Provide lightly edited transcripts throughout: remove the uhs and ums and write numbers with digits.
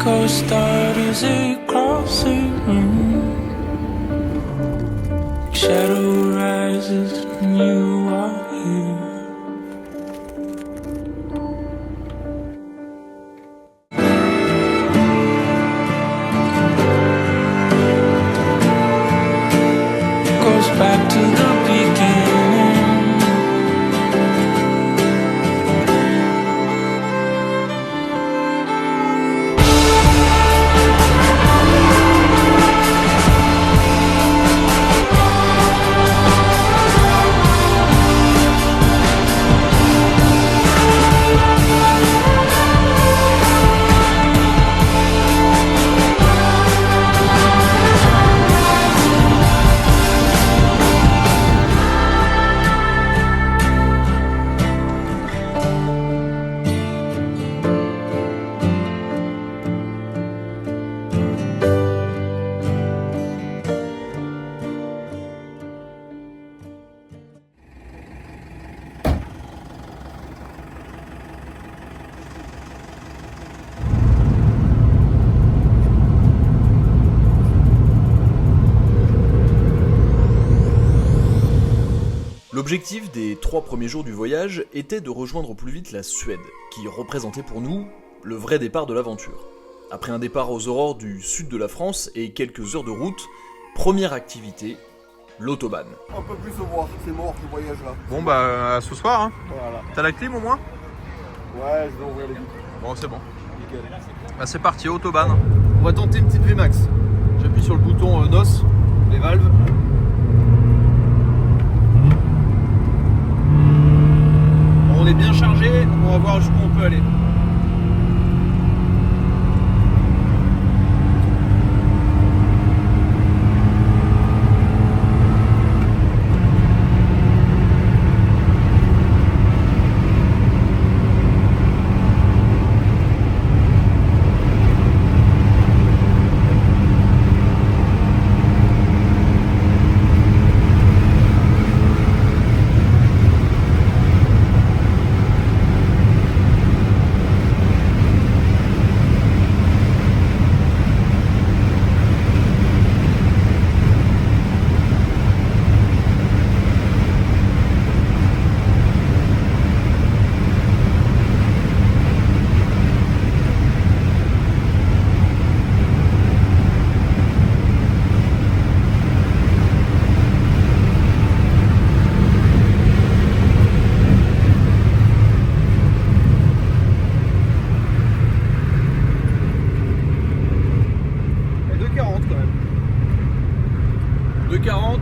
Co-starred as it crosses the room. Shadow rises and you are here. Goes back to the beginning. L'objectif des 3 premiers jours du voyage était de rejoindre au plus vite la Suède, qui représentait pour nous le vrai départ de l'aventure. Après un départ aux aurores du sud de la France et quelques heures de route, première activité, l'autobahn. On peut plus se voir, c'est mort ce voyage là. Bon bah à ce soir hein. Voilà. T'as la clim au moins? Ouais, je vais ouvrir les vitres. Bon c'est bon. Nickel. Bah c'est parti, autobahn. On va tenter une petite VMAX. J'appuie sur le bouton NOS, les valves. On est bien chargé, on va voir jusqu'où on peut aller.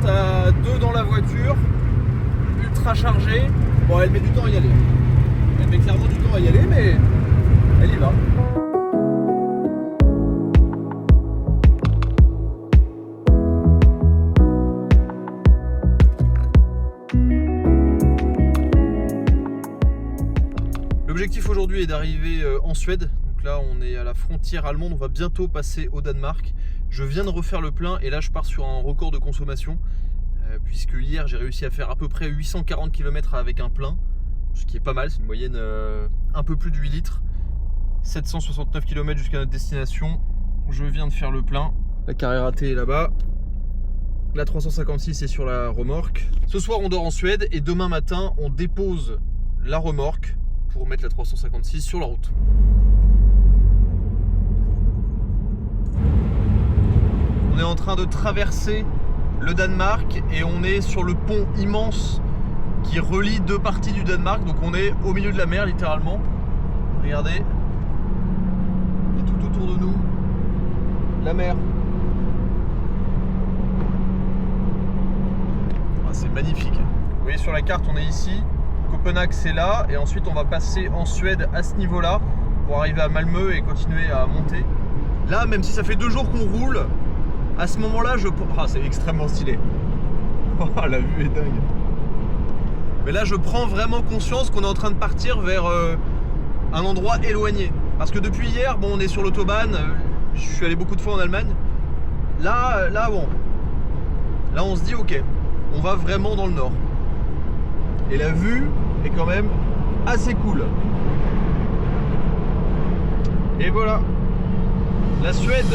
À 2 dans la voiture, ultra chargée. Bon, elle met du temps à y aller. Elle met clairement du temps à y aller, mais elle y va. L'objectif aujourd'hui est d'arriver en Suède. Donc là, on est à la frontière allemande. On va bientôt passer au Danemark. Je viens de refaire le plein et là, je pars sur un record de consommation. Puisque hier j'ai réussi à faire à peu près 840 km avec un plein, ce qui est pas mal, c'est une moyenne un peu plus de 8 litres, 769 km jusqu'à notre destination. Je viens de faire le plein, la Carrera T est là-bas, la 356 est sur la remorque. Ce soir on dort en Suède et demain matin on dépose la remorque pour mettre la 356 sur la route. On est en train de traverser le Danemark et on est sur le pont immense qui relie 2 parties du Danemark, donc on est au milieu de la mer littéralement. Regardez, et tout autour de nous la mer. Ah, c'est magnifique. Vous voyez sur la carte on est ici, Copenhague c'est là et ensuite on va passer en Suède à ce niveau là pour arriver à Malmö et continuer à monter. Là même si ça fait 2 jours qu'on roule, à ce moment-là, c'est extrêmement stylé. Oh, la vue est dingue. Mais là, je prends vraiment conscience qu'on est en train de partir vers un endroit éloigné. Parce que depuis hier, bon, on est sur l'autobahn. Je suis allé beaucoup de fois en Allemagne. Là, bon. Là, on se dit, ok, on va vraiment dans le nord. Et la vue est quand même assez cool. Et voilà. La Suède.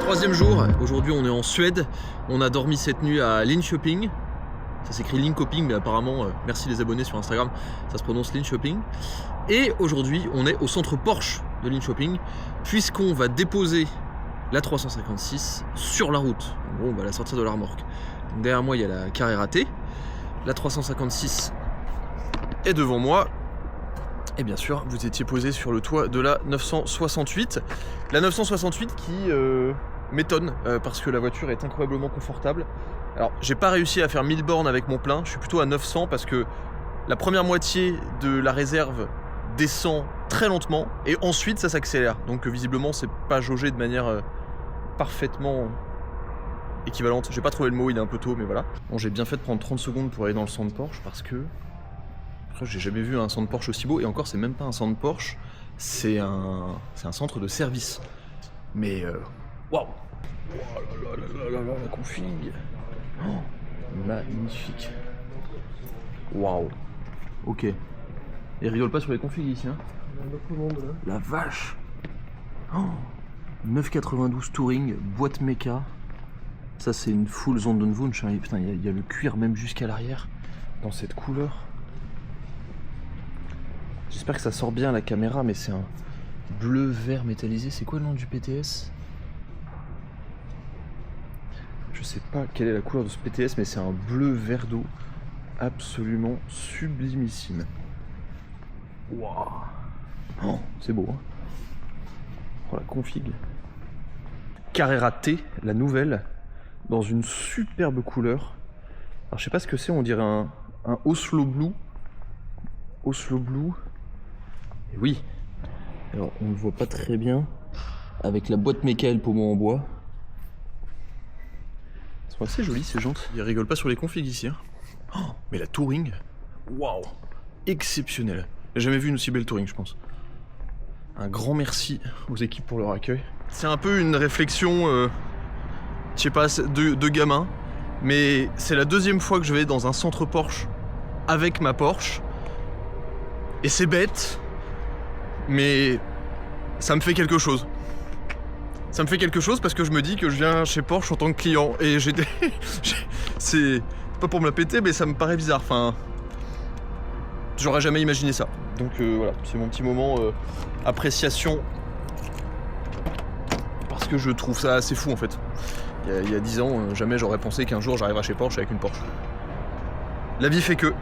Troisième jour, aujourd'hui on est en Suède. On a dormi cette nuit à Linköping. Ça s'écrit Linköping, mais apparemment, merci les abonnés sur Instagram, ça se prononce Linköping. Et aujourd'hui, on est au centre Porsche de Linköping, puisqu'on va déposer la 356 sur la route. En gros, on va la sortir de la remorque. Donc derrière moi, il y a la Carrera T. La 356 est devant moi. Et bien sûr, vous étiez posé sur le toit de la 968. La 968 qui m'étonne, parce que la voiture est incroyablement confortable. Alors, j'ai pas réussi à faire 1000 bornes avec mon plein, je suis plutôt à 900 parce que la première moitié de la réserve descend très lentement et ensuite ça s'accélère. Donc visiblement c'est pas jaugé de manière parfaitement équivalente. J'ai pas trouvé le mot, il est un peu tôt, mais voilà. Bon, j'ai bien fait de prendre 30 secondes pour aller dans le centre Porsche parce que j'ai jamais vu un centre Porsche aussi beau, et encore c'est même pas un centre Porsche, c'est un centre de service. Mais waouh! Oh là là, la config! Oh, magnifique! Waouh! Ok. Et rigole pas sur les configs ici, hein? La vache! Oh, 992 Touring, boîte méca. Ça c'est une full Zondenwunsch, hein. Putain, il y a le cuir même jusqu'à l'arrière dans cette couleur. J'espère que ça sort bien à la caméra, mais c'est un bleu vert métallisé. C'est quoi le nom du PTS? Je sais pas quelle est la couleur de ce PTS, mais c'est un bleu vert d'eau absolument sublimissime. Waouh! Oh, c'est beau, hein? Oh, la config. Carrera T, la nouvelle, dans une superbe couleur. Alors je sais pas ce que c'est, on dirait un Oslo Blue. Oslo Blue. Et oui. Alors on ne voit pas très bien avec la boîte méca et le pommeau en bois. Ils sont assez jolis ces jantes. Ils rigolent pas sur les configs ici, hein. Oh, mais la Touring, waouh, exceptionnelle. J'ai jamais vu une aussi belle Touring, je pense. Un grand merci aux équipes pour leur accueil. C'est un peu une réflexion, je sais pas, de gamin, mais c'est la deuxième fois que je vais dans un centre Porsche avec ma Porsche. Et c'est bête, mais ça me fait quelque chose. Ça me fait quelque chose parce que je me dis que je viens chez Porsche en tant que client. Et c'est pas pour me la péter, mais ça me paraît bizarre. Enfin, j'aurais jamais imaginé ça. Donc voilà, c'est mon petit moment appréciation. Parce que je trouve ça assez fou en fait. Il y a 10 ans, jamais j'aurais pensé qu'un jour j'arriverais chez Porsche avec une Porsche. La vie fait que.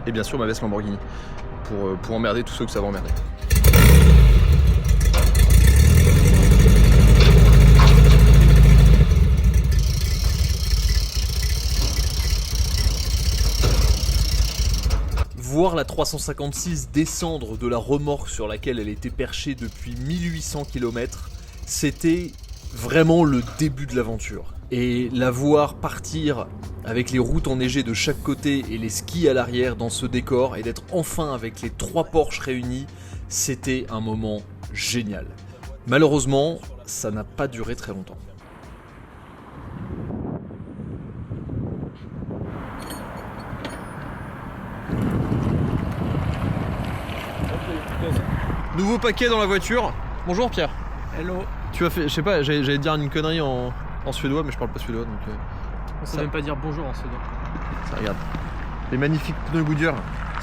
Et bien sûr ma veste Lamborghini. Pour emmerder tous ceux que ça va emmerder. Voir la 356 descendre de la remorque sur laquelle elle était perchée depuis 1800 km, c'était vraiment le début de l'aventure. Et la voir partir avec les routes enneigées de chaque côté et les skis à l'arrière dans ce décor, et d'être enfin avec les 3 Porsche réunis, c'était un moment génial. Malheureusement, ça n'a pas duré très longtemps. Nouveau paquet dans la voiture. Bonjour Pierre. Hello. Tu as fait, je sais pas, j'allais dire une connerie en suédois, mais je parle pas suédois donc. On sait même pas dire bonjour en suédois. Ça regarde. Les magnifiques pneus Goodyear,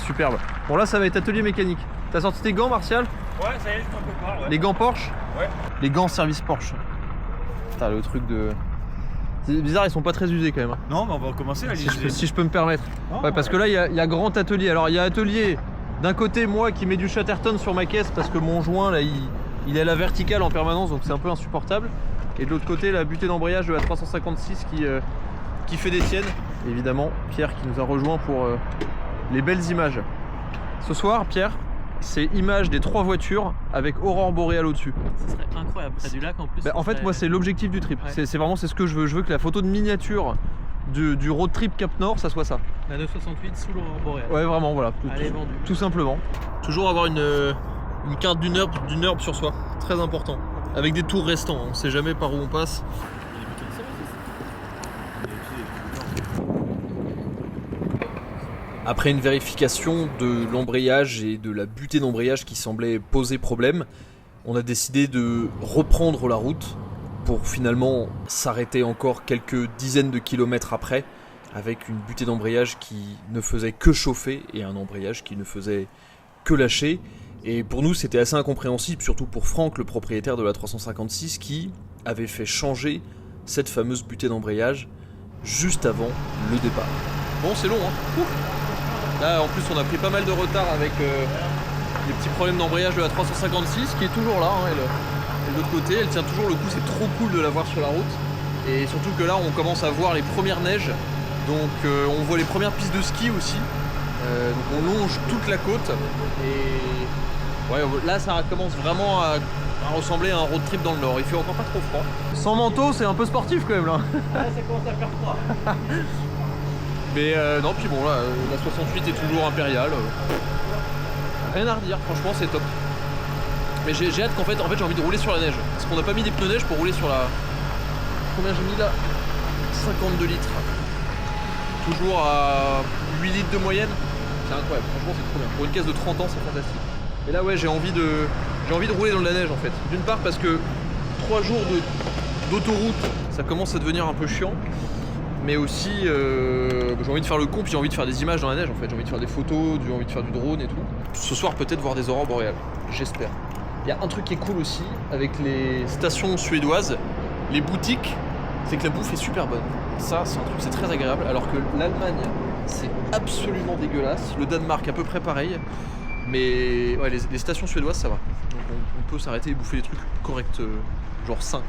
superbe. Bon là ça va être atelier mécanique. T'as sorti tes gants Martial? Ouais, ça y est, je t'en prépare. Ouais. Les gants Porsche? Ouais. Les gants service Porsche. Putain le truc de. C'est bizarre, ils sont pas très usés quand même. Non, mais on va recommencer à Si je peux me permettre. Ouais, parce que là il y a grand atelier. Alors il y a atelier d'un côté moi qui mets du Chatterton sur ma caisse parce que mon joint là il est à la verticale en permanence donc c'est un peu insupportable. Et de l'autre côté la butée d'embrayage de la 356 qui fait des siennes. Évidemment Pierre qui nous a rejoint pour les belles images. Ce soir Pierre, c'est image des 3 voitures avec aurore boréale au-dessus. Ça serait incroyable, près du lac en plus. Bah, en fait moi c'est l'objectif du trip. Ouais. C'est vraiment ce que je veux. Je veux que la photo de miniature du road trip Cap Nord ça soit ça. La 968 sous l'aurore boréale. Ouais vraiment voilà. Elle est vendue. Tout simplement. Toujours avoir une carte du NURB sur soi. Très important. Avec des tours restants. On sait jamais par où on passe. Après une vérification de l'embrayage et de la butée d'embrayage qui semblait poser problème, on a décidé de reprendre la route pour finalement s'arrêter encore quelques dizaines de kilomètres après avec une butée d'embrayage qui ne faisait que chauffer et un embrayage qui ne faisait que lâcher. Et pour nous c'était assez incompréhensible, surtout pour Franck, le propriétaire de la 356, qui avait fait changer cette fameuse butée d'embrayage juste avant le départ. Bon, c'est long, hein. Ouf. Là, en plus, on a pris pas mal de retard avec les petits problèmes d'embrayage de la 356 qui est toujours là, hein, et de l'autre côté, elle tient toujours le coup, c'est trop cool de la voir sur la route. Et surtout que là, on commence à voir les premières neiges, donc on voit les premières pistes de ski aussi. Donc on longe toute la côte et ouais, là, ça commence vraiment à ressembler à un road trip dans le nord. Il fait encore pas trop froid. Sans manteau, c'est un peu sportif quand même là. Ah, ça commence à faire froid. Mais non, puis bon, là, la 68 est toujours impériale. Rien à redire, franchement, c'est top. Mais j'ai hâte qu'en fait, j'ai envie de rouler sur la neige. Parce qu'on n'a pas mis des pneus neige pour rouler sur la... Combien j'ai mis là? 52 litres. Toujours à 8 litres de moyenne. C'est incroyable, franchement, c'est trop bien. Pour une caisse de 30 ans, c'est fantastique. Et là, ouais, j'ai envie de rouler dans de la neige en fait. D'une part parce que 3 jours d'autoroute, ça commence à devenir un peu chiant. Mais aussi, j'ai envie de faire le con, puis j'ai envie de faire des images dans la neige en fait. J'ai envie de faire des photos, j'ai envie de faire du drone et tout. Ce soir, peut-être voir des aurores boréales, j'espère. Il y a un truc qui est cool aussi avec les stations suédoises, les boutiques, c'est que la bouffe est super bonne. Ça, c'est un truc, c'est très agréable. Alors que l'Allemagne, c'est absolument dégueulasse. Le Danemark, à peu près pareil. Mais ouais, les stations suédoises, ça va. Donc on peut s'arrêter et bouffer des trucs corrects, genre sains.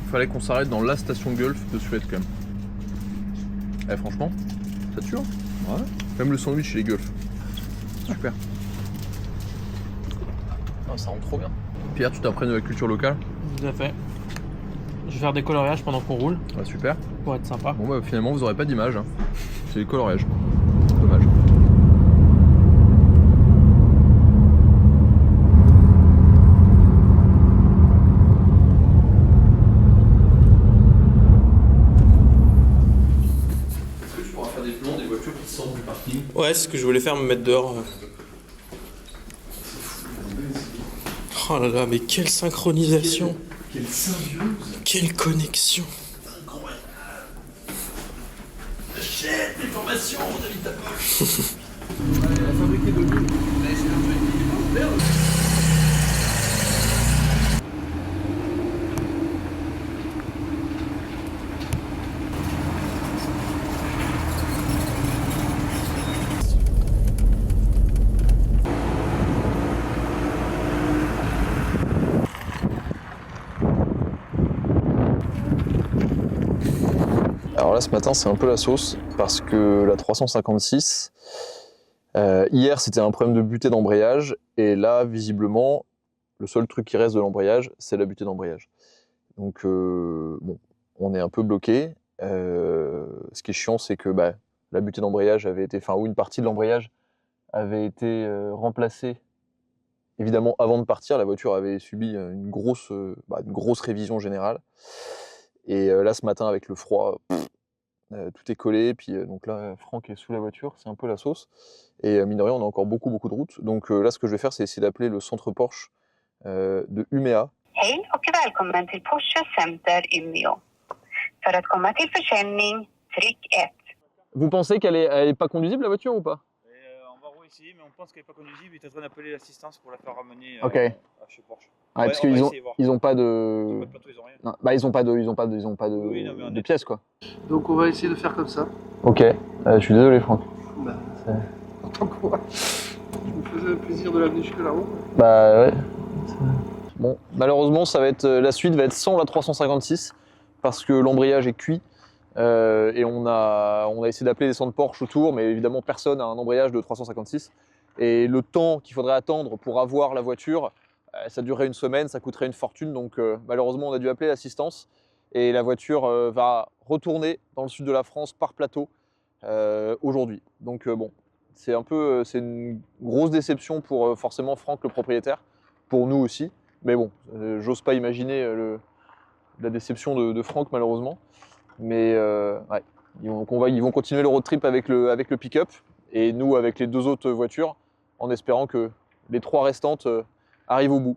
Il fallait qu'on s'arrête dans la station Gulf de Suède quand même. Eh, franchement, ça tue, hein. Ouais. Même le sandwich chez les Gulf. Super. Ah, ça rend trop bien. Pierre, tu t'imprègnes de la culture locale? Tout à fait. Je vais faire des coloriages pendant qu'on roule, Ah, super. pour être sympa. Bon bah finalement vous aurez pas d'image, hein. C'est des coloriages. Dommage. Est-ce que tu pourras faire des plans des voitures qui sortent du parking? Ouais, c'est ce que je voulais faire, me mettre dehors. Oh là là, mais quelle synchronisation! Quelle symbiose! Quelle connexion! Incroyable! Achète des formations, David ta poche! Elle a fabriqué de l'huile. Elle a essayé d'un truc. Merde! Alors là ce matin c'est un peu la sauce parce que la 356, hier c'était un problème de butée d'embrayage et là visiblement le seul truc qui reste de l'embrayage c'est la butée d'embrayage. Donc bon, on est un peu bloqué. Ce qui est chiant c'est que la butée d'embrayage avait été, ou une partie de l'embrayage avait été remplacée. Évidemment avant de partir la voiture avait subi une grosse révision générale. Et là ce matin avec le froid, tout est collé, puis donc là Franck est sous la voiture, c'est un peu la sauce. Et mine de rien on a encore beaucoup de routes. Donc là ce que je vais faire c'est essayer d'appeler le centre Porsche de Umeå. Hej och välkommen till Porsche Center Umeå. För att komma till försäljning, tryck 1. Vous pensez qu'elle est pas conduisible la voiture ou pas? On va essayer, mais on pense qu'elle n'est pas conduisible. Il est en train d'appeler l'assistance pour la faire ramener Ok. chez Porsche. Ouais, parce qu'ils ont pas de... Pas de plateau, ils ont rien. Non, ils ont pas de, Oui, non, mais on de est- pièces quoi. Donc on va essayer de faire comme ça. Ok, je suis désolé Franck. Bah, tant que moi, je me faisais le plaisir de l'amener jusque là-haut. Bah ouais. Bon, malheureusement, la suite va être sans la 356 parce que l'embrayage est cuit et on a essayé d'appeler les centres Porsche autour, mais évidemment personne n'a un embrayage de 356. Et le temps qu'il faudrait attendre pour avoir la voiture, ça durerait une semaine, ça coûterait une fortune. Donc malheureusement, on a dû appeler l'assistance et la voiture va retourner dans le sud de la France par plateau aujourd'hui. Donc bon, c'est une grosse déception pour forcément Franck, le propriétaire, pour nous aussi. Mais bon, j'ose pas imaginer la déception de Franck malheureusement. Mais ouais, ils vont continuer le road trip avec le pick-up et nous avec les 2 autres voitures, en espérant que les 3 restantes arrivent au bout.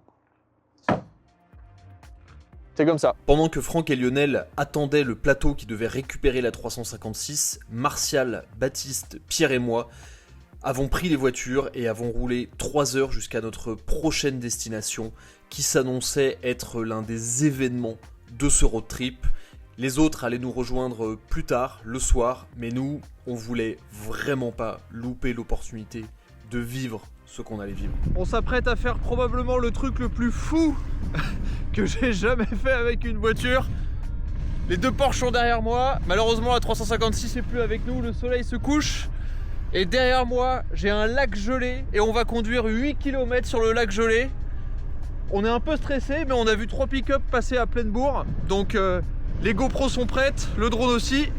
C'est comme ça. Pendant que Franck et Lionel attendaient le plateau qui devait récupérer la 356, Martial, Baptiste, Pierre et moi avons pris les voitures et avons roulé 3 heures jusqu'à notre prochaine destination qui s'annonçait être l'un des événements de ce road trip. Les autres allaient nous rejoindre plus tard, le soir, mais nous, on voulait vraiment pas louper l'opportunité de vivre ce qu'on allait vivre. On s'apprête à faire probablement le truc le plus fou que j'ai jamais fait avec une voiture. Les 2 Porsche sont derrière moi. Malheureusement, la 356 n'est plus avec nous. Le soleil se couche. Et derrière moi, j'ai un lac gelé. Et on va conduire 8 km sur le lac gelé. On est un peu stressé, mais on a vu 3 pick-up passer à pleine bourre. Donc, les GoPros sont prêtes. Le drone aussi.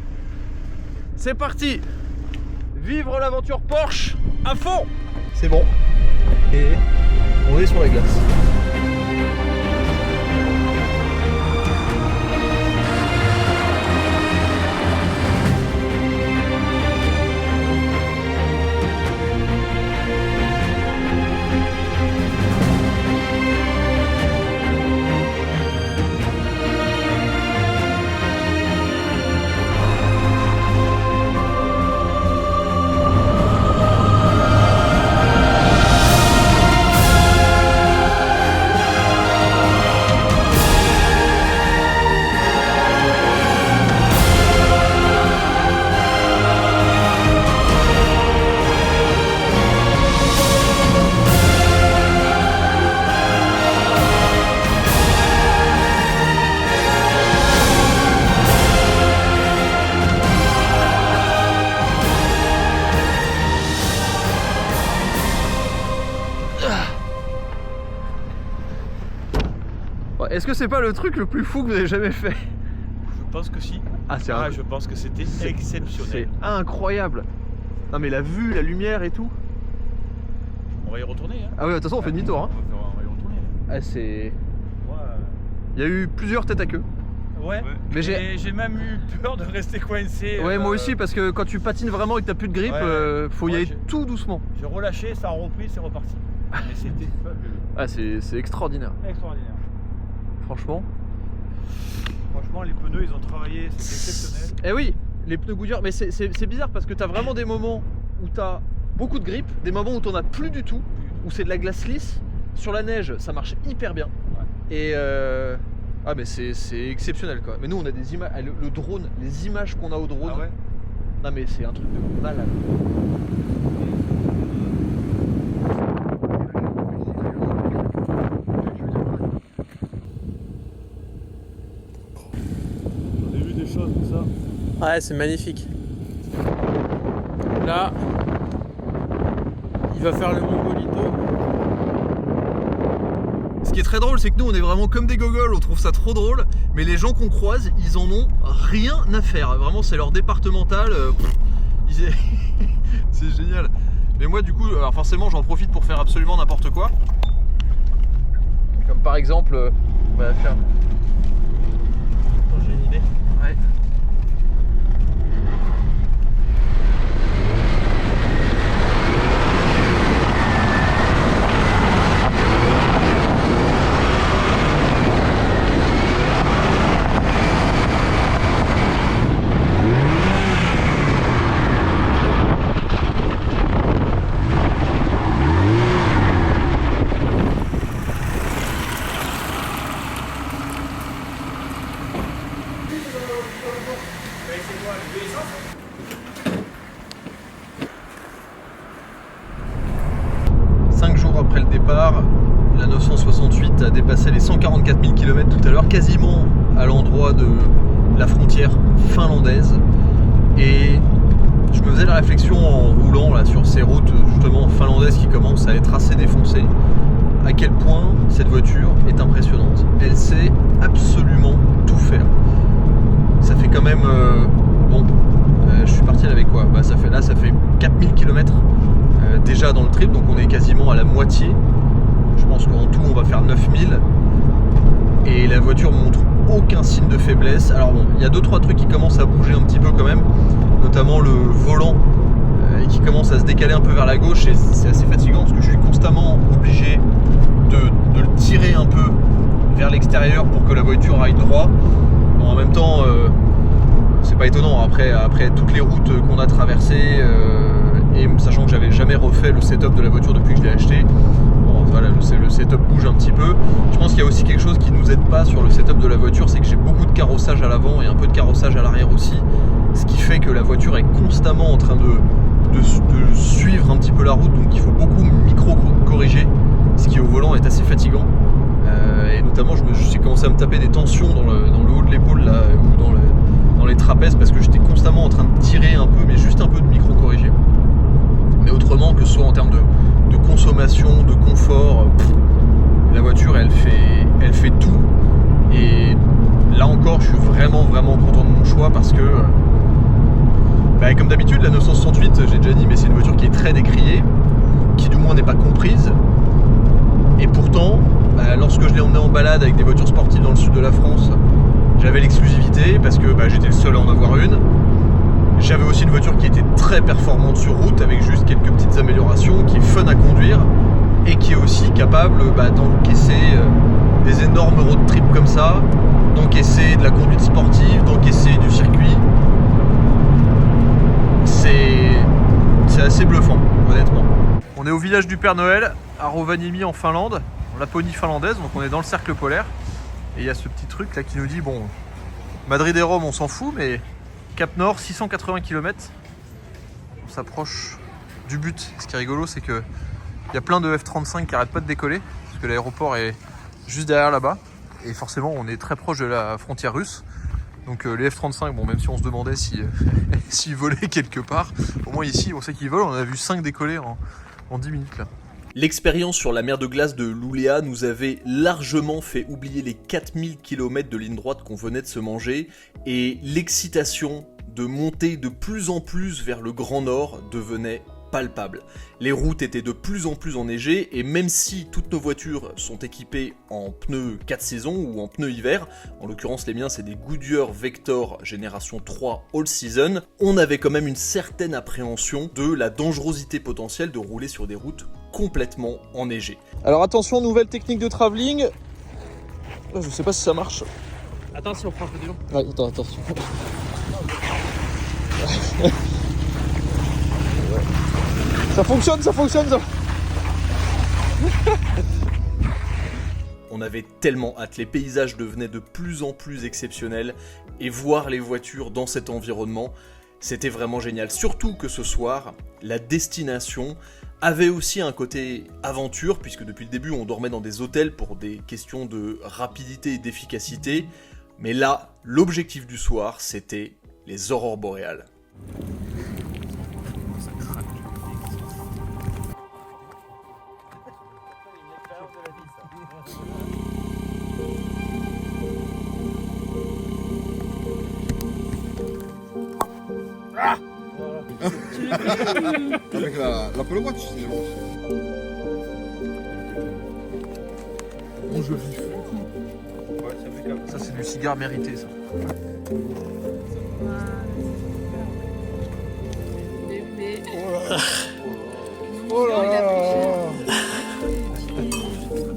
C'est parti. Vivre l'aventure Porsche à fond. C'est bon. Et on est sur la glace. Est-ce que c'est pas le truc le plus fou que vous avez jamais fait? Je pense que si. Ah, Je pense que c'était exceptionnel. C'est incroyable. Non mais la vue, la lumière et tout. On va y retourner. Hein. Ah ouais, de toute façon on fait demi-tour. Hein. On va y retourner. Ah c'est... Ouais. Il y a eu plusieurs têtes à queue. Ouais. Mais j'ai même eu peur de rester coincé. Ouais, moi aussi, parce que quand tu patines vraiment et que t'as plus de grippe, Ouais. faut y aller tout doucement. J'ai relâché, ça a repris, c'est reparti. Mais c'était fabuleux. Ah c'est extraordinaire. Extraordinaire. Franchement. Franchement, les pneus, ils ont travaillé, c'est exceptionnel. Eh oui, les pneus Goodyear, mais c'est bizarre parce que t'as vraiment des moments où t'as beaucoup de grippe, des moments où t'en as plus du tout, où c'est de la glace lisse. Sur la neige, ça marche hyper bien. Ouais. Et ah mais c'est exceptionnel quoi. Mais nous on a des images, le drone, les images qu'on a au drone. Ah ouais. Non mais c'est un truc de malade. J'en ai vu des choses comme ça. Ouais, c'est magnifique. Là, il va faire le Mongolito. Ce qui est très drôle, c'est que nous on est vraiment comme des gogoles, on trouve ça trop drôle, mais les gens qu'on croise, ils en ont rien à faire. Vraiment, c'est leur départemental. C'est génial. Mais moi, du coup, alors forcément, j'en profite pour faire absolument n'importe quoi. Comme par exemple, on va faire. J'ai une idée. Ouais. Après le départ, la 968 a dépassé les 144 000 km tout à l'heure, quasiment à l'endroit de la frontière finlandaise. Et je me faisais la réflexion en roulant là, sur ces routes justement finlandaises qui commencent à être assez défoncées, à quel point cette voiture est impressionnante. Elle sait absolument tout faire. Ça fait quand même... je suis parti avec quoi? Ça fait 4000 km déjà dans le trip, donc on est quasiment à la moitié. Je pense qu'en tout on va faire 9000 et la voiture montre aucun signe de faiblesse. Alors bon, il y a 2-3 trucs qui commencent à bouger un petit peu quand même, notamment le volant et qui commence à se décaler un peu vers la gauche, et c'est assez fatigant parce que je suis constamment obligé de le tirer un peu vers l'extérieur pour que la voiture aille droit. Bon, en même temps, c'est pas étonnant après toutes les routes qu'on a traversées, et sachant que j'avais jamais refait le setup de la voiture depuis que je l'ai acheté. Bon, voilà, le setup bouge un petit peu. Je pense qu'il y a aussi quelque chose qui nous aide pas sur le setup de la voiture, c'est que j'ai beaucoup de carrossage à l'avant et un peu de carrossage à l'arrière aussi, ce qui fait que la voiture est constamment en train de suivre un petit peu la route, donc il faut beaucoup micro-corriger, ce qui au volant est assez fatigant. Et notamment j'ai commencé à me taper des tensions dans le haut de l'épaule là, ou dans les trapèzes, parce que j'étais constamment en train de tirer un peu, mais juste un peu de micro-corriger. Mais autrement, que ce soit en termes de consommation, de confort, la voiture elle fait tout. Et là encore, je suis vraiment content de mon choix, parce que comme d'habitude, la 968, j'ai déjà dit, mais c'est une voiture qui est très décriée, qui du moins n'est pas comprise. Et pourtant, lorsque je l'ai emmené en balade avec des voitures sportives dans le sud de la France, j'avais l'exclusivité parce que j'étais le seul à en avoir une. J'avais aussi une voiture qui était très performante sur route, avec juste quelques petites améliorations, qui est fun à conduire et qui est aussi capable d'encaisser des énormes road trips comme ça, d'encaisser de la conduite sportive, d'encaisser du circuit. C'est assez bluffant, honnêtement. On est au village du Père Noël, à Rovaniemi en Finlande, en Laponie finlandaise, donc on est dans le cercle polaire. Et il y a ce petit truc là qui nous dit, bon, Madrid et Rome on s'en fout, mais Cap Nord, 680 km, on s'approche du but. Ce qui est rigolo, c'est qu'il y a plein de F-35 qui arrêtent pas de décoller, parce que l'aéroport est juste derrière là-bas, et forcément on est très proche de la frontière russe. Donc les F-35, bon, même si on se demandait s'ils volaient quelque part, au moins ici on sait qu'ils volent, on a vu 5 décoller en 10 minutes là. L'expérience sur la mer de glace de Luleå nous avait largement fait oublier les 4000 km de ligne droite qu'on venait de se manger, et l'excitation de monter de plus en plus vers le Grand Nord devenait palpable. Les routes étaient de plus en plus enneigées, et même si toutes nos voitures sont équipées en pneus 4 saisons ou en pneus hiver, en l'occurrence les miens c'est des Goodyear Vector génération 3 All Season, on avait quand même une certaine appréhension de la dangerosité potentielle de rouler sur des routes complètement enneigées. Alors attention, nouvelle technique de travelling. Je sais pas si ça marche. Attends, si on prend un peu d'élan. Ouais, attention. Ça fonctionne. On avait tellement hâte, les paysages devenaient de plus en plus exceptionnels, et voir les voitures dans cet environnement, c'était vraiment génial. Surtout que ce soir, la destination avait aussi un côté aventure, puisque depuis le début on dormait dans des hôtels pour des questions de rapidité et d'efficacité, mais là, l'objectif du soir, c'était les aurores boréales. Avec l'Apple Watch, c'est bon. Bon jeu vif. Ça c'est du cigare mérité ça. Oh là là.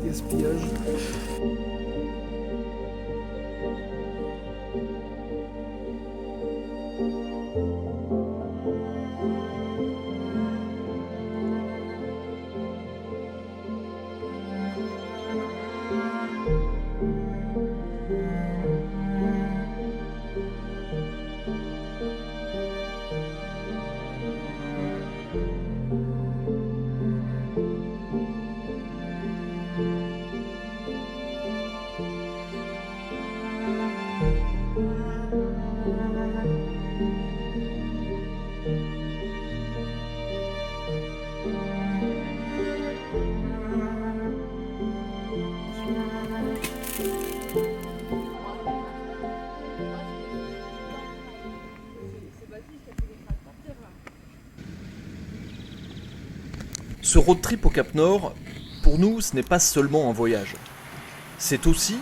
Gaspillage. Ce road trip au Cap Nord, pour nous, ce n'est pas seulement un voyage. C'est aussi,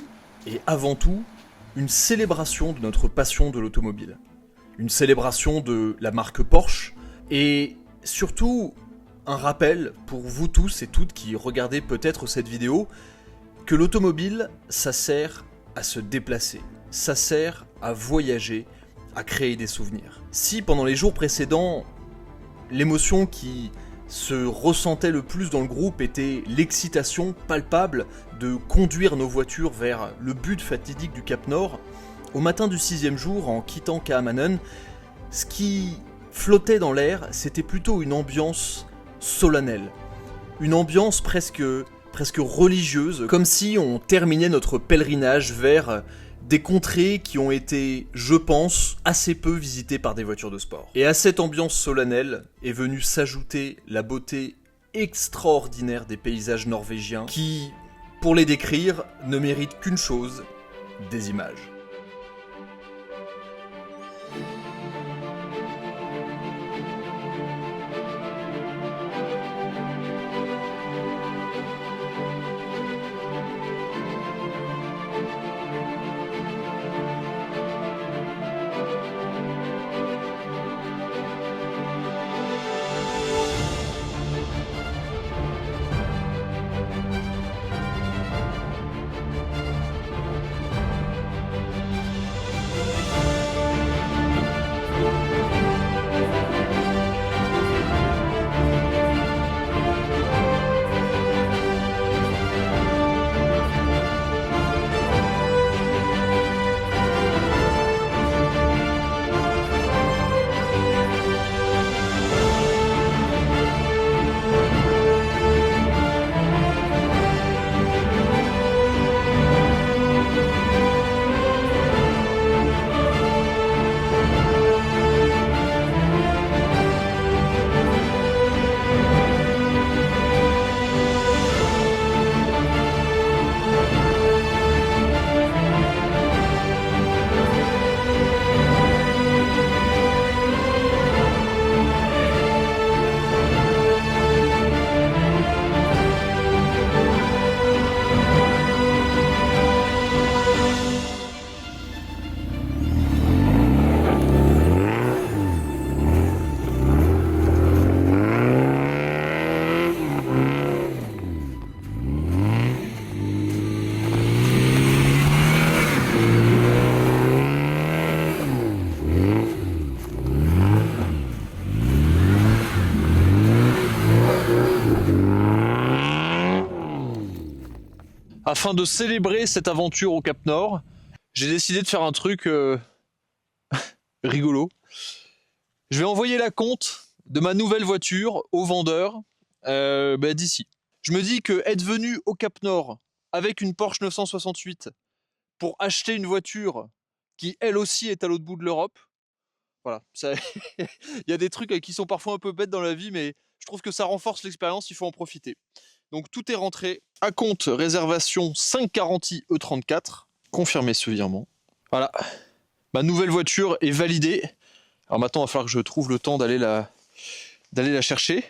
et avant tout, une célébration de notre passion de l'automobile. Une célébration de la marque Porsche, et surtout un rappel pour vous tous et toutes qui regardez peut-être cette vidéo, que l'automobile, ça sert à se déplacer, ça sert à voyager, à créer des souvenirs. Si pendant les jours précédents, l'émotion qui se ressentait le plus dans le groupe était l'excitation palpable de conduire nos voitures vers le but fatidique du Cap Nord, au matin du 6e jour, en quittant Kaamanen, ce qui flottait dans l'air, c'était plutôt une ambiance solennelle, une ambiance presque religieuse, comme si on terminait notre pèlerinage vers des contrées qui ont été, je pense, assez peu visitées par des voitures de sport. Et à cette ambiance solennelle est venue s'ajouter la beauté extraordinaire des paysages norvégiens qui, pour les décrire, ne méritent qu'une chose, des images. Afin de célébrer cette aventure au Cap Nord, j'ai décidé de faire un truc rigolo. Je vais envoyer la compte de ma nouvelle voiture au vendeur d'ici. Je me dis que être venu au Cap Nord avec une Porsche 968 pour acheter une voiture qui elle aussi est à l'autre bout de l'Europe, voilà, il y a des trucs qui sont parfois un peu bêtes dans la vie, mais je trouve que ça renforce l'expérience, il faut en profiter. Donc tout est rentré à compte réservation 540i E34, confirmé ce virement. Voilà, ma nouvelle voiture est validée. Alors maintenant, il va falloir que je trouve le temps d'aller la chercher.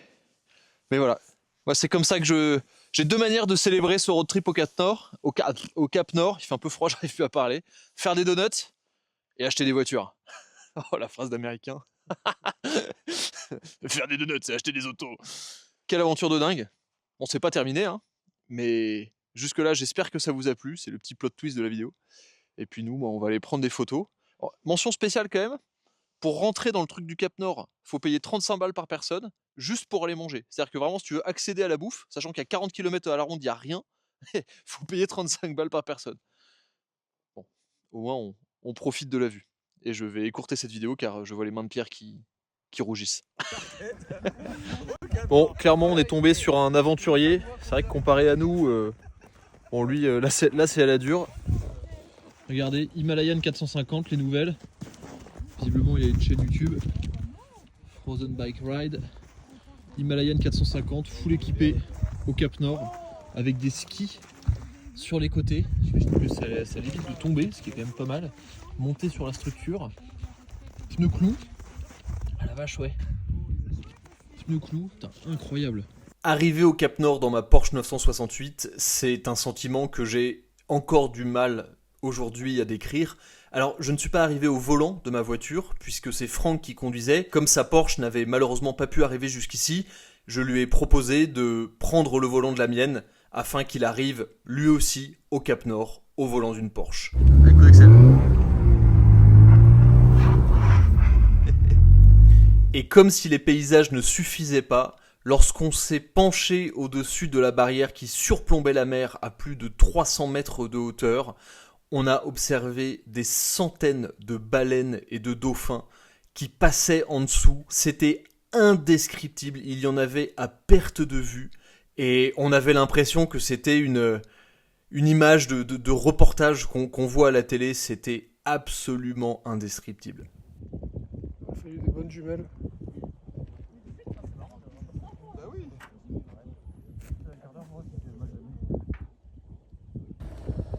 Mais voilà, moi, c'est comme ça que j'ai deux manières de célébrer ce road trip au Cap Nord. Au Cap Nord, il fait un peu froid, j'arrive plus à parler. Faire des donuts et acheter des voitures. Oh, la phrase d'américain. Faire des donuts, c'est acheter des autos. Quelle aventure de dingue. Bon, c'est pas terminé, hein, mais jusque-là, j'espère que ça vous a plu. C'est le petit plot twist de la vidéo. Et puis nous, on va aller prendre des photos. Alors, mention spéciale quand même, pour rentrer dans le truc du Cap Nord, il faut payer 35 balles par personne, juste pour aller manger. C'est-à-dire que vraiment, si tu veux accéder à la bouffe, sachant qu'il y a 40 km à la ronde, il n'y a rien, il faut payer 35 balles par personne. Bon, au moins, on profite de la vue. Et je vais écourter cette vidéo car je vois les mains de Pierre qui rougissent. Bon, clairement, on est tombé sur un aventurier. C'est vrai que comparé à nous, bon, lui, là, c'est à la dure. Regardez, Himalayan 450, les nouvelles. Visiblement, il y a une chaîne YouTube. Frozen Bike Ride. Himalayan 450, full équipé au Cap Nord, avec des skis sur les côtés. J'imagine que ça évite de tomber, ce qui est quand même pas mal. Monter sur la structure. Pneus clous. Ah la vache, ouais. Pneus clous, putain, incroyable. Arriver au Cap Nord dans ma Porsche 968, c'est un sentiment que j'ai encore du mal aujourd'hui à décrire, Alors, je ne suis pas arrivé au volant de ma voiture, puisque c'est Franck qui conduisait. Comme sa Porsche n'avait malheureusement pas pu arriver jusqu'ici, je lui ai proposé de prendre le volant de la mienne, afin qu'il arrive, lui aussi, au Cap Nord, au volant d'une Porsche. Avec coup d'Excel. Et comme si les paysages ne suffisaient pas, lorsqu'on s'est penché au-dessus de la barrière qui surplombait la mer à plus de 300 mètres de hauteur, on a observé des centaines de baleines et de dauphins qui passaient en dessous. C'était indescriptible, il y en avait à perte de vue et on avait l'impression que c'était une image de reportage qu'on voit à la télé. C'était absolument indescriptible. Il a fallu des bonnes jumelles.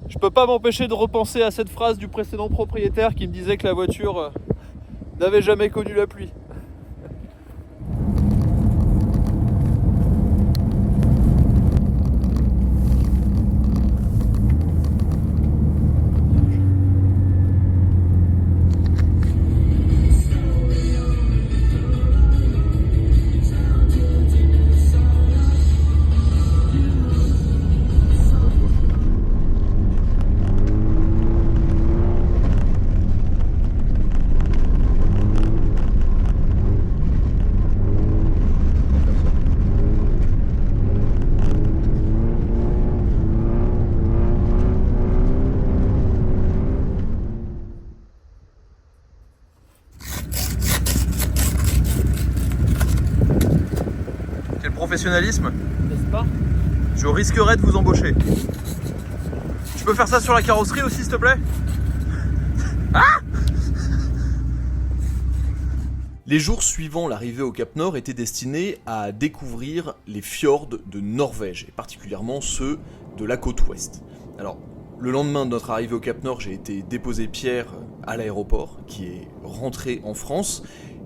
Je peux pas m'empêcher de repenser à cette phrase du précédent propriétaire qui me disait que la voiture n'avait jamais connu la pluie. Professionnalisme, N'est-ce pas? je risquerais de vous embaucher. Tu peux faire ça sur la carrosserie aussi, s'il te plaît? Les jours suivant l'arrivée au Cap Nord étaient destinés à découvrir les fjords de Norvège, et particulièrement ceux de la côte ouest. Alors, le lendemain de notre arrivée au Cap Nord, j'ai été déposer Pierre à l'aéroport, qui est rentré en France,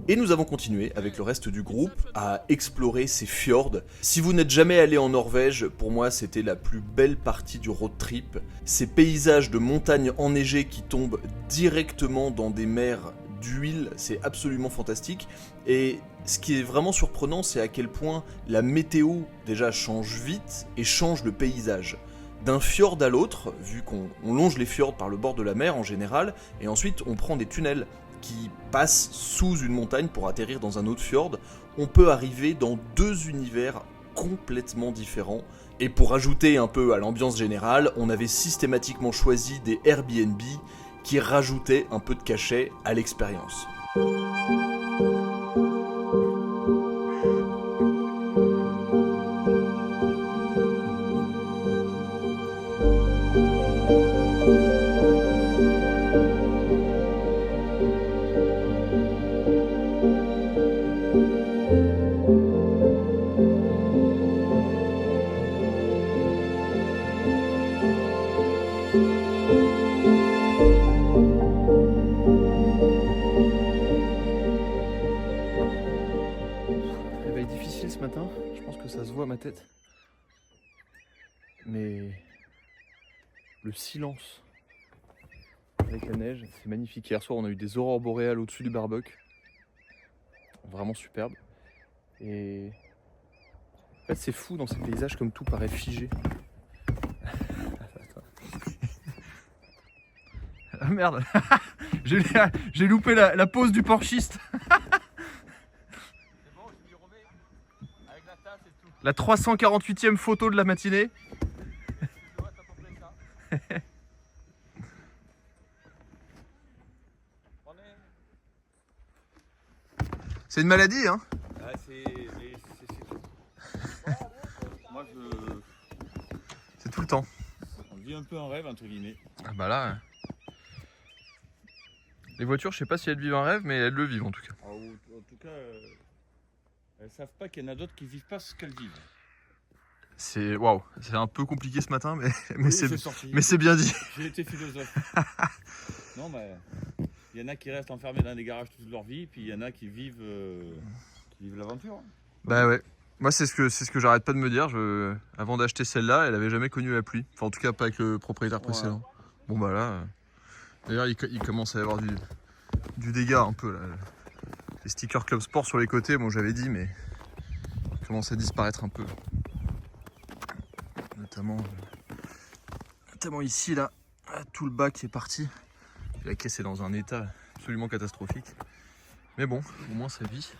et nous avons continué avec le reste du groupe à explorer ces fjords. Si vous n'êtes jamais allé en Norvège, pour moi c'était la plus belle partie du road trip. Ces paysages de montagnes enneigées qui tombent directement dans des mers d'huile, c'est absolument fantastique. Et ce qui est vraiment surprenant, c'est à quel point la météo déjà change vite et change le paysage. D'un fjord à l'autre, vu qu'on longe les fjords par le bord de la mer en général, et ensuite on prend des tunnels qui passent sous une montagne pour atterrir dans un autre fjord, on peut arriver dans deux univers complètement différents. Et pour ajouter un peu à l'ambiance générale, on avait systématiquement choisi des Airbnb qui rajoutaient un peu de cachet à l'expérience. Réveil difficile ce matin, je pense que ça se voit à ma tête. Mais le silence avec la neige, c'est magnifique. Hier soir, on a eu des aurores boréales au-dessus du Barbuck. Vraiment superbe. Et en fait, c'est fou dans ces paysages comme tout paraît figé. Ah merde, j'ai loupé la pause du porchiste. La 348e photo de la matinée. C'est une maladie, hein? Ah, moi, C'est tout le temps. on vit un peu un rêve, entre guillemets. Ah bah là... Les voitures, je sais pas si elles vivent un rêve, mais elles le vivent en tout cas. En tout cas, elles savent pas qu'il y en a d'autres qui vivent pas ce qu'elles vivent. C'est waouh, c'est un peu compliqué ce matin, mais Oui, c'est c'est bien dit. J'ai été philosophe. Non, mais il y en a qui restent enfermés dans des garages toute leur vie, puis il y en a qui vivent l'aventure. Bah ouais. Moi, c'est ce que j'arrête pas de me dire. Avant d'acheter celle-là, elle avait jamais connu la pluie. Enfin, en tout cas, pas avec le propriétaire précédent. Bon bah là, D'ailleurs, il commence à y avoir du dégât un peu là. Les stickers Club Sport sur les côtés, bon j'avais dit, mais ils commencent à disparaître un peu. Notamment ici là, tout le bas qui est parti. La caisse est dans un état absolument catastrophique. Mais bon, au moins ça vit.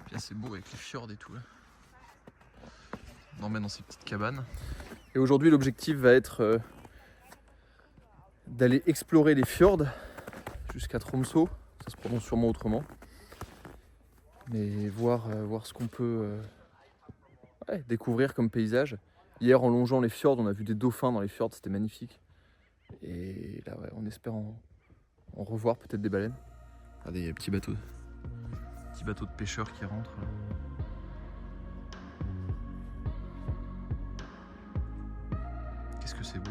Puis là c'est beau avec les fjords et tout là. On emmène dans ces petites cabanes. Et aujourd'hui l'objectif va être d'aller explorer les fjords jusqu'à Tromsø. Ça se prononce sûrement autrement. Mais voir ce qu'on peut découvrir comme paysage. Hier, en longeant les fjords, on a vu des dauphins dans les fjords, c'était magnifique. Et là, on espère en revoir peut-être des baleines. Regardez, il y a des petits bateaux de pêcheurs qui rentrent. Qu'est-ce que c'est beau.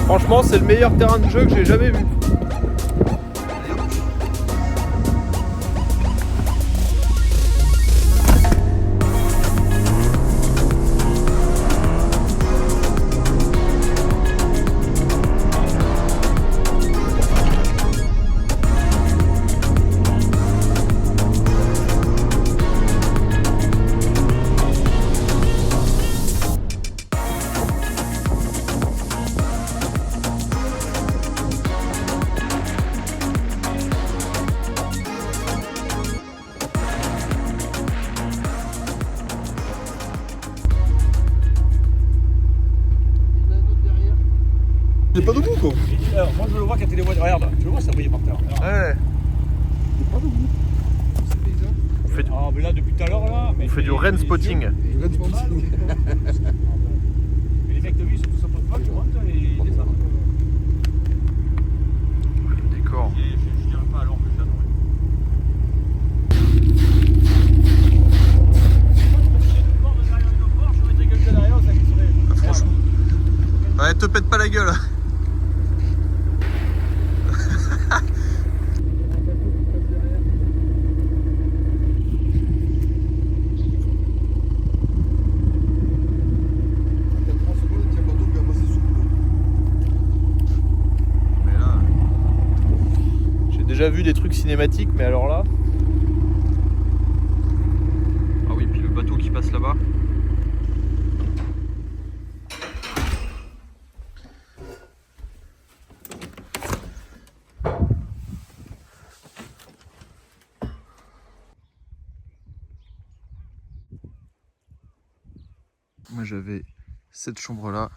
Franchement, c'est le meilleur terrain de jeu que j'ai jamais vu. Il n'est pas debout quoi. Alors, moi je le vois quand il est regarde, je le vois ça brille par terre. Ouais. Il est pas debout. C'est paysan. On fait Ah mais là depuis tout à l'heure là. on fait du rain spotting. Red Spotting. Mais les mecs de lui ils sont tous un peu pas, tu vois, ils descendent. Décor. Je dirais pas alors que je l'adore. Franchement. Ouais, te pète pas la gueule. Mais là, j'ai déjà vu des trucs cinématiques, mais alors là. Ah oui, puis le bateau qui passe là-bas. Moi j'avais cette chambre là.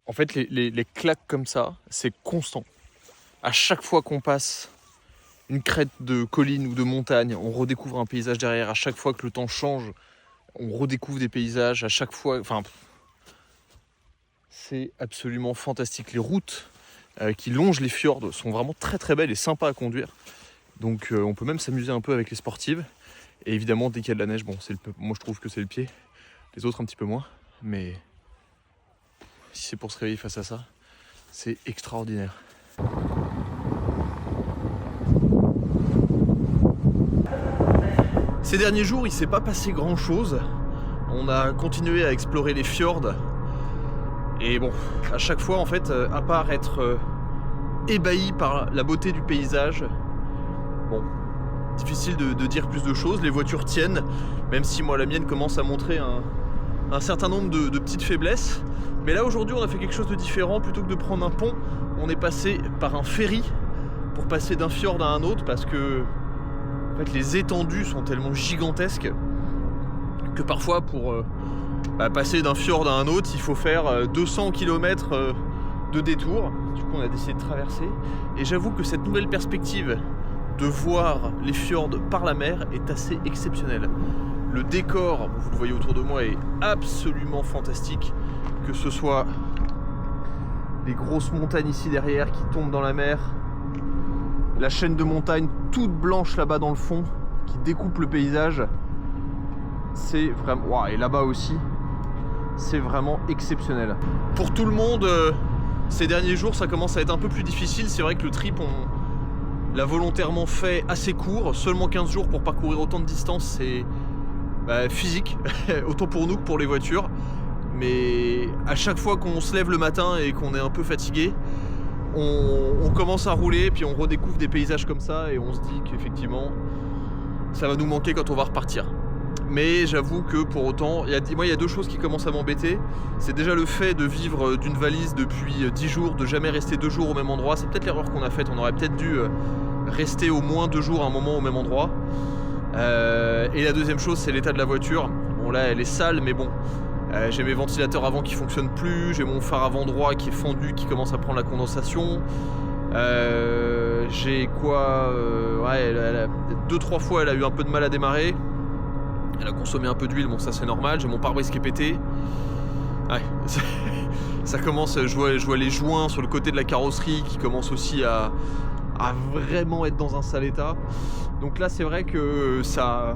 En fait les claques comme ça, c'est constant. À chaque fois qu'on passe une crête de colline ou de montagne, on redécouvre un paysage derrière. À chaque fois que le temps change, on redécouvre des paysages. À chaque fois, enfin, c'est absolument fantastique. Les routes qui longent les fjords sont vraiment très très belles et sympas à conduire. Donc on peut même s'amuser un peu avec les sportives. Et évidemment dès qu'il y a de la neige, bon, moi je trouve que c'est le pied. Les autres un petit peu moins. Mais si c'est pour se réveiller face à ça, c'est extraordinaire. Ces derniers jours, il s'est pas passé grand chose. On a continué à explorer les fjords. Et bon, à chaque fois en fait, à part être ébahi par la beauté du paysage, bon, difficile de dire plus de choses. Les voitures tiennent, même si moi la mienne commence à montrer un certain nombre de petites faiblesses. Mais là aujourd'hui on a fait quelque chose de différent. Plutôt que de prendre un pont, on est passé par un ferry pour passer d'un fjord à un autre, parce que en fait, les étendues sont tellement gigantesques que parfois pour passer d'un fjord à un autre, il faut faire 200 km de détour. Du coup on a décidé de traverser. Et j'avoue que cette nouvelle perspective de voir les fjords par la mer est assez exceptionnelle. Le décor, vous le voyez autour de moi, est absolument fantastique. Que ce soit les grosses montagnes ici derrière qui tombent dans la mer, la chaîne de montagnes toute blanche là-bas dans le fond qui découpe le paysage. c'est vraiment... Wow, et là-bas aussi, c'est vraiment exceptionnel. Pour tout le monde, ces derniers jours, ça commence à être un peu plus difficile. C'est vrai que le trip, on l'a volontairement fait assez court. Seulement 15 jours pour parcourir autant de distance, c'est physique, autant pour nous que pour les voitures. Mais à chaque fois qu'on se lève le matin et qu'on est un peu fatigué, on commence à rouler, puis on redécouvre des paysages comme ça et on se dit qu'effectivement ça va nous manquer quand on va repartir. Mais j'avoue que pour autant, il y a deux choses qui commencent à m'embêter. C'est déjà le fait de vivre d'une valise depuis 10 jours, de jamais rester 2 jours au même endroit. C'est peut-être l'erreur qu'on a faite, on aurait peut-être dû rester au moins 2 jours à un moment au même endroit. Et la deuxième chose, c'est l'état de la voiture. Bon là elle est sale, mais bon, j'ai mes ventilateurs avant qui fonctionnent plus, j'ai mon phare avant droit qui est fendu, qui commence à prendre la condensation. J'ai quoi, 2-3 fois elle a eu un peu de mal à démarrer. Elle a consommé un peu d'huile, bon ça c'est normal. J'ai mon pare-brise qui est pété. Ouais, ça commence, je vois les joints sur le côté de la carrosserie qui commencent aussi à vraiment être dans un sale état. Donc là c'est vrai que ça...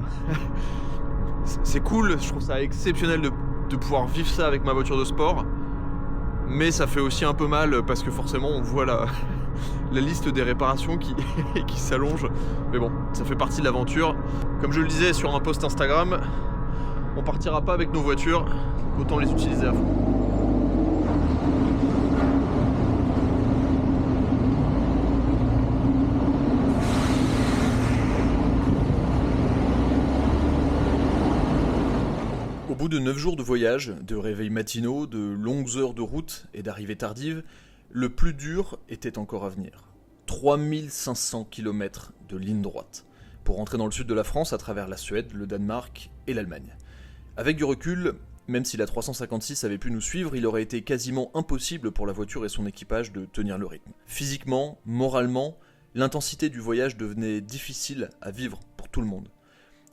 c'est cool, je trouve ça exceptionnel de pouvoir vivre ça avec ma voiture de sport. Mais ça fait aussi un peu mal parce que forcément on voit la liste des réparations qui s'allonge. Mais bon, ça fait partie de l'aventure. Comme je le disais sur un post Instagram, on partira pas avec nos voitures, autant les utiliser à fond. Au bout de 9 jours de voyage, de réveils matinaux, de longues heures de route et d'arrivées tardives, le plus dur était encore à venir. 3500 km de ligne droite, pour rentrer dans le sud de la France à travers la Suède, le Danemark et l'Allemagne. Avec du recul, même si la 356 avait pu nous suivre, il aurait été quasiment impossible pour la voiture et son équipage de tenir le rythme. Physiquement, moralement, l'intensité du voyage devenait difficile à vivre pour tout le monde.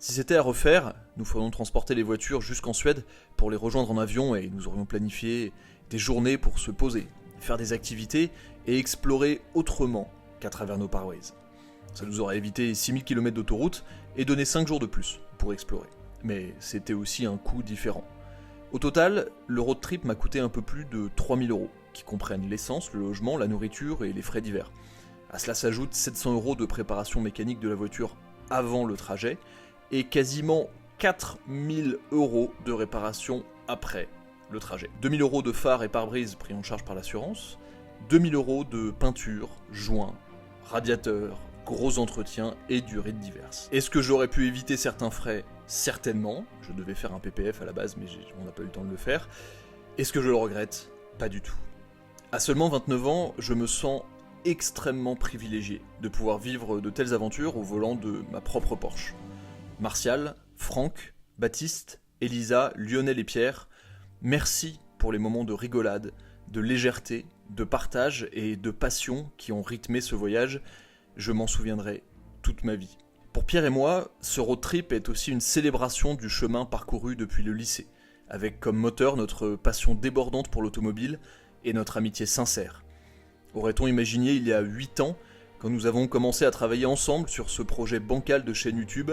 Si c'était à refaire, nous ferions transporter les voitures jusqu'en Suède pour les rejoindre en avion et nous aurions planifié des journées pour se poser, faire des activités et explorer autrement qu'à travers nos pare-brise. Ça nous aurait évité 6000 km d'autoroute et donné 5 jours de plus pour explorer. Mais c'était aussi un coût différent. Au total, le road trip m'a coûté un peu plus de 3000 €, qui comprennent l'essence, le logement, la nourriture et les frais divers. À cela s'ajoutent 700 € de préparation mécanique de la voiture avant le trajet, et quasiment 4000 € de réparation après le trajet. 2000 € de phare et pare-brise pris en charge par l'assurance, 2000 € de peinture, joints, radiateurs, gros entretiens et durées diverses. Est-ce que j'aurais pu éviter certains frais ? Certainement, je devais faire un PPF à la base mais on n'a pas eu le temps de le faire. Est-ce que je le regrette ? Pas du tout. À seulement 29 ans, je me sens extrêmement privilégié de pouvoir vivre de telles aventures au volant de ma propre Porsche. Martial, Franck, Baptiste, Elisa, Lionel et Pierre, merci pour les moments de rigolade, de légèreté, de partage et de passion qui ont rythmé ce voyage. Je m'en souviendrai toute ma vie. Pour Pierre et moi, ce road trip est aussi une célébration du chemin parcouru depuis le lycée, avec comme moteur notre passion débordante pour l'automobile et notre amitié sincère. Aurait-on imaginé il y a 8 ans, quand nous avons commencé à travailler ensemble sur ce projet bancal de chaîne YouTube,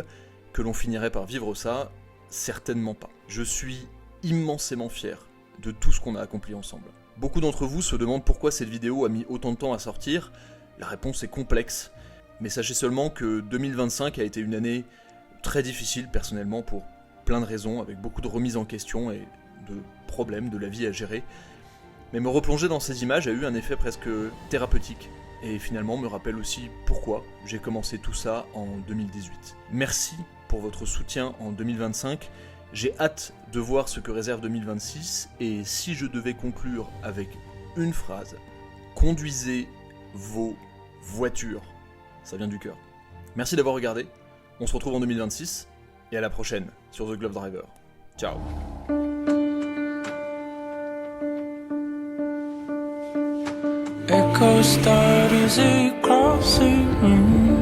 que l'on finirait par vivre ça? Certainement pas. Je suis immensément fier de tout ce qu'on a accompli ensemble. Beaucoup d'entre vous se demandent pourquoi cette vidéo a mis autant de temps à sortir. La réponse est complexe, mais sachez seulement que 2025 a été une année très difficile personnellement pour plein de raisons, avec beaucoup de remises en question et de problèmes de la vie à gérer. Mais me replonger dans ces images a eu un effet presque thérapeutique, et finalement me rappelle aussi pourquoi j'ai commencé tout ça en 2018. Merci pour votre soutien en 2025, j'ai hâte de voir ce que réserve 2026, et si je devais conclure avec une phrase, conduisez vos voitures. Ça vient du cœur. Merci d'avoir regardé, on se retrouve en 2026, et à la prochaine sur The Glove Driver. Ciao. Echo starters across the room.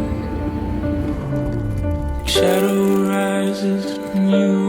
Shadow rises, new